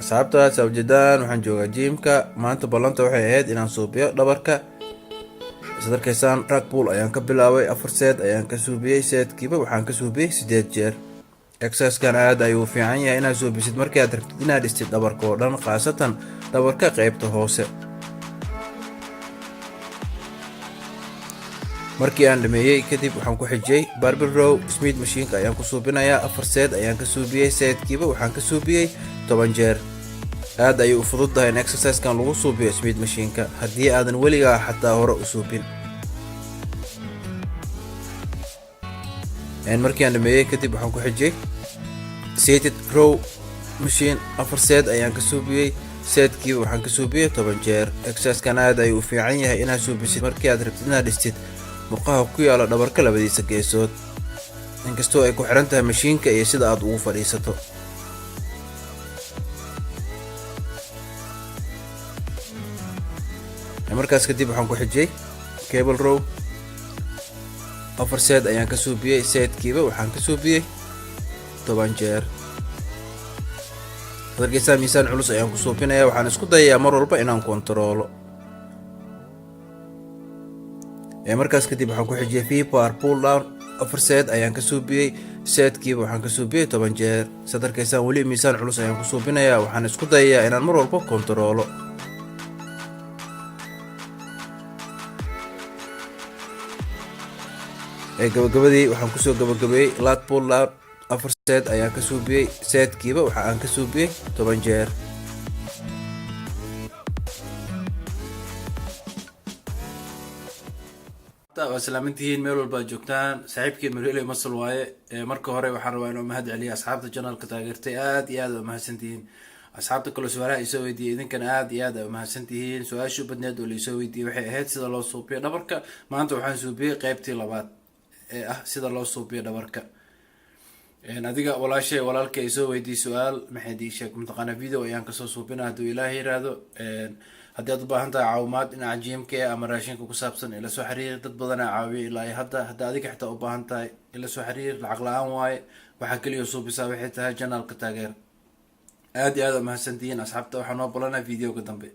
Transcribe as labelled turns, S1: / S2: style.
S1: asxaabta sawjadaan waxaan joogaa jiimka. maanta ballanta waxay ahayd inaan suubiyo dhabarka. isla arkaysaan rag pull ayaan ka bilaabay 4 set ayaan ka suubiyey. setkiiba waxaan ka suubiyey 8 jeer. exercise-kan aad ayuu fiican yahay inaad suubisid markii aad rabtid inaad dhistid dhabarka oo dhan, khaasatan dhabarka qaybta hoose. markii aan dhameeyey kadib waxaan ku xijiyey barbell row. smith machine ayaan ku suubinayaa. 4 set ayaan ka suubiyey. setkiiba waxaan ka suubiyey 10 jeer. aad ayuu u fududahay in exercise-kan lagu suubiyo smith machine-ka haddii aadan weligaa xataa hore u suubin. markii aan dhameeyey kadib waxaan ku xijiyey seated row machine. 4 set ayaan ka suubiyey. setkiiba waxaan ka suubiyey 10 jeer. exercise-kan aad ayuu u fiican yahay inaad suubisid markii aad rabtid inaad dhistid murqaha ku yaala dhabarka labadiisa geesood, inkastoo ay ku xiran tahay mashiinka iyo sida aad ugu fadhiisato. markaas kadib waxaan ku xijiyey cable row. 4 set ayaan ka suubiyey. setkiiba waxaan ka suubiyey 10 jeer. dargeysa miisaan culus ayaan ku suubinayaa. waxaan isku dayayaa mar walba inaan kontaroolo. markaas kadib waxaan ku xijiyey v-bar pull down. 4 set ayaan ka suubiyey. setkiiba waxaan ka suubiyey 10 jeer. sadarkaysaan weli miisaan culus ayaan ku suubinayaa. waxaan isku dayayaa inaan mar walba kontaroolo. gabagabadii waxaan kusoo gabagabeeyey lat pull down. 4 set ayaan ka suubiyey. setkiiba waxa aan ka suubiyey 10 jeer. waa salaamantihiin meel walba joogtaan. saaxiibkii Marley Muscle waaye. marka hore waxaan rabaa inaan mahad celiyo asxaabta channelka taageertay. aad iyo aad u mahadsantihiin. asxaabta kale su'aalaha isoo weydiiyay idinkan aad iyo aad u mahadsantihiin. su-aashu badneed oo la isoo weydiiyay waxay ahayd sida loo suubiyo dhabarka. maanta waxaan suubiyey qaybtii labaad ee ah sida loo suubiyo dhabarka. adiga walaashay walaalka isoo weydiiyay su-aal maxayd ii sheeg mataqaana video ayaan kasoo suubinaa hadduu ilaahay yiraahdo. haddii aad u baahan tahay caawimaad dhinaca jiimka ama raashinka ku saabsan ila soo xiriir. dad badan aa caawiya ilaa hadda. haddii adiga xitaa u baahan tahay ila soo xiriir. lacag la-aan waaye. waxaa keliya suubisaa waxay tahay channelka taageer. aad iyo aad u mahadsantihiin asxaabta. waxaa noo balanaa videoga dambe.